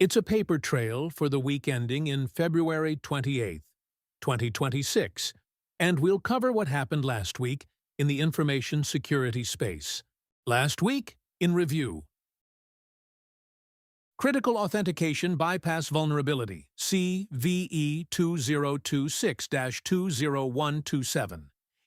It's a paper trail for the week ending in February 28th, 2026, and we'll cover what happened last week in the information security space. Last week, in review. Critical Authentication Bypass Vulnerability, CVE 2026-20127.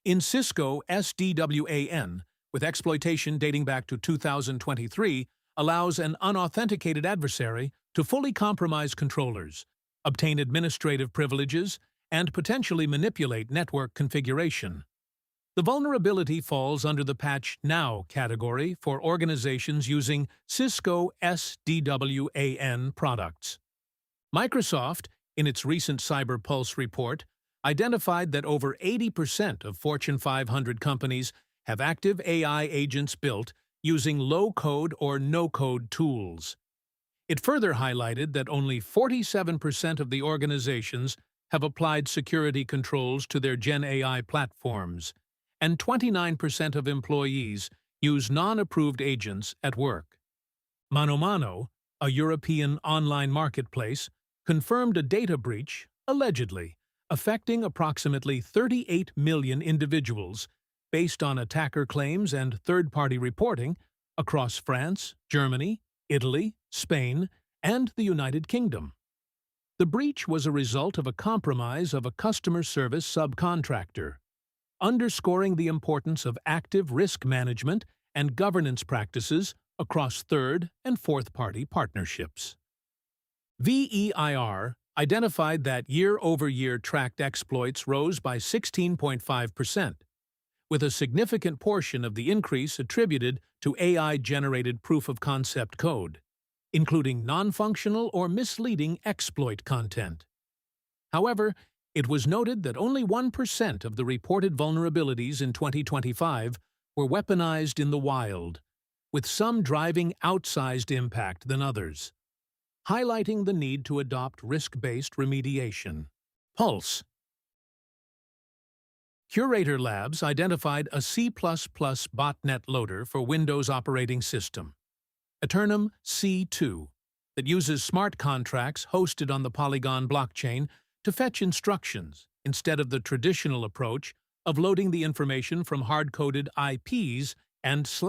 In Cisco SD-WAN, with exploitation dating back to 2023, allows an unauthenticated adversary to fully compromise controllers, obtain administrative privileges, and potentially manipulate network configuration. The vulnerability falls under the Patch Now category for organizations using Cisco SD-WAN products. Microsoft, in its recent Cyber Pulse report, identified that over 80% of Fortune 500 companies have active AI agents built using low-code or no-code tools. It further highlighted that only 47% of the organizations have applied security controls to their Gen AI platforms, and 29% of employees use non-approved agents at work. ManoMano, a European online marketplace, confirmed a data breach, allegedly, affecting approximately 38 million individuals based on attacker claims and third-party reporting across France, Germany, Italy, Spain, and the United Kingdom. The breach was a result of a compromise of a customer service subcontractor, underscoring the importance of active risk management and governance practices across third- and fourth-party partnerships. VEIR identified that year-over-year tracked exploits rose by 16.5%, with a significant portion of the increase attributed to AI-generated proof-of-concept code, including non-functional or misleading exploit content. However, it was noted that only 1% of the reported vulnerabilities in 2025 were weaponized in the wild, with some driving outsized impact than others, highlighting the need to adopt risk-based remediation. Pulse. Curator Labs identified a C++ botnet loader for Windows operating system, Eternum C2, that uses smart contracts hosted on the Polygon blockchain to fetch instructions instead of the traditional approach of loading the information from hard-coded IPs and /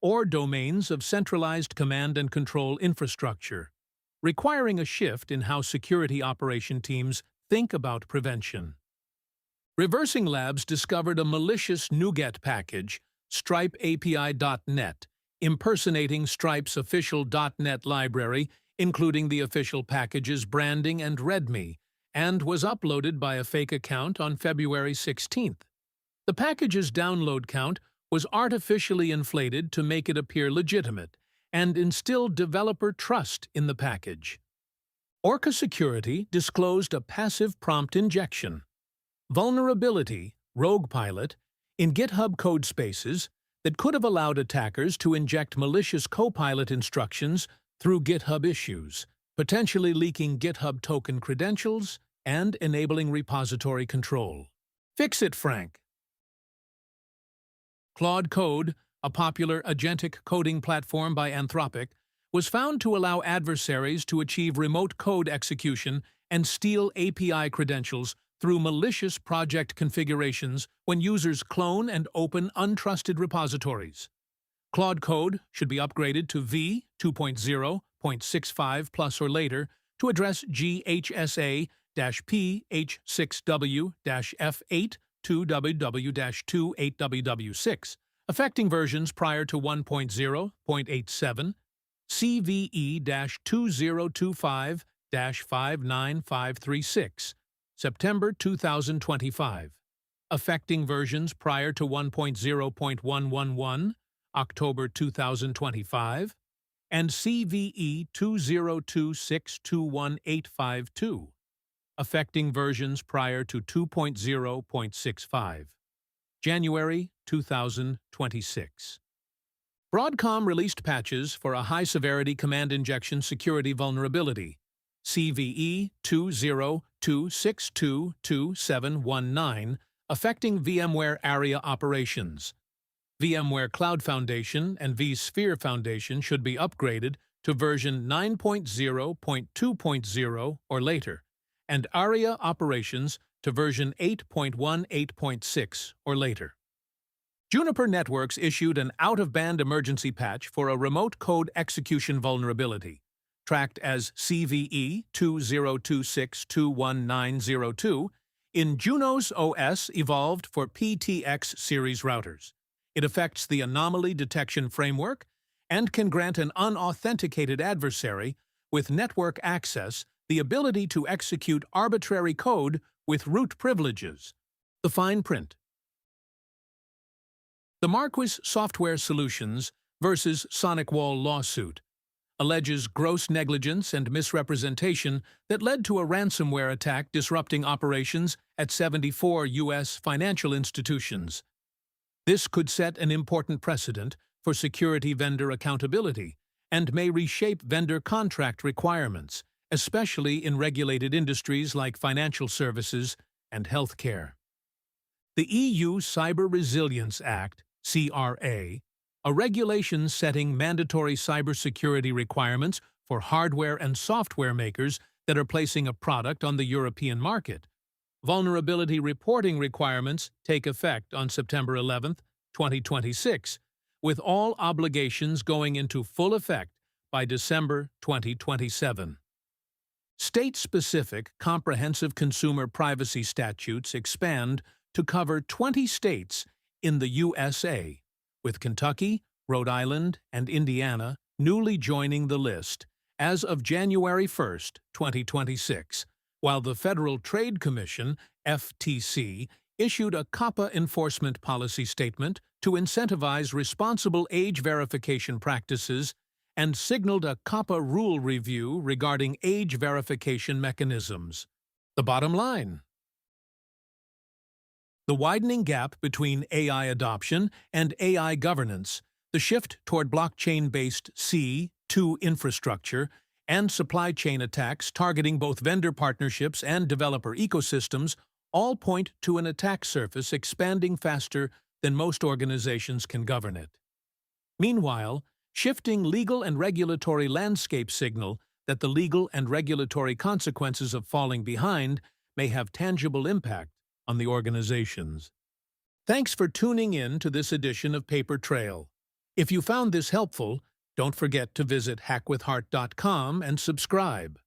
or domains of centralized command and control infrastructure, requiring a shift in how security operation teams think about prevention. Reversing Labs discovered a malicious NuGet package, stripeapi.net, impersonating Stripe's official .NET library, including the official package's branding and README, and was uploaded by a fake account on February 16th. The package's download count was artificially inflated to make it appear legitimate and instill developer trust in the package. Orca Security disclosed a passive prompt injection vulnerability, Rogue Pilot, in GitHub code spaces that could have allowed attackers to inject malicious Copilot instructions through GitHub issues, potentially leaking GitHub token credentials and enabling repository control. Fix it, Frank. Claude Code, a popular agentic coding platform by Anthropic, was found to allow adversaries to achieve remote code execution and steal API credentials through malicious project configurations when users clone and open untrusted repositories. Claude Code should be upgraded to v 2.0.65 plus or later to address GHSA-P-H6W-F8 2WW-28WW6, affecting versions prior to 1.0.87, CVE-2025-59536, September 2025, affecting versions prior to 1.0.111, October 2025, and CVE 202621.852, affecting versions prior to 2.0.65, January 2026. Broadcom released patches for a high-severity command injection security vulnerability, CVE 2026222719, affecting VMware ARIA operations. VMware Cloud Foundation and vSphere Foundation should be upgraded to version 9.0.2.0 or later, and ARIA operations to version 8.18.6 or later. Juniper Networks issued an out-of-band emergency patch for a remote code execution vulnerability, tracked as CVE 2026-21902, in Junos OS evolved for PTX series routers. It affects the anomaly detection framework and can grant an unauthenticated adversary with network access the ability to execute arbitrary code with root privileges. The fine print. The Marquis Software Solutions versus SonicWall lawsuit alleges gross negligence and misrepresentation that led to a ransomware attack disrupting operations at 74 U.S. financial institutions. This could set an important precedent for security vendor accountability and may reshape vendor contract requirements, especially in regulated industries like financial services and healthcare. The EU Cyber Resilience Act, CRA, a regulation setting mandatory cybersecurity requirements for hardware and software makers that are placing a product on the European market. Vulnerability reporting requirements take effect on September 11, 2026, with all obligations going into full effect by December 2027. State-specific comprehensive consumer privacy statutes expand to cover 20 states in the USA, with Kentucky, Rhode Island, and Indiana newly joining the list as of January 1, 2026, while the Federal Trade Commission, FTC, issued a COPPA enforcement policy statement to incentivize responsible age verification practices and signaled a COPPA rule review regarding age verification mechanisms. The bottom line: the widening gap between AI adoption and AI governance, the shift toward blockchain-based C2 infrastructure, and supply chain attacks targeting both vendor partnerships and developer ecosystems all point to an attack surface expanding faster than most organizations can govern it. Meanwhile, shifting legal and regulatory landscape signal that the legal and regulatory consequences of falling behind may have tangible impact on the organizations. Thanks for tuning in to this edition of Paper Trail. If you found this helpful, don't forget to visit hackwithheart.com and subscribe.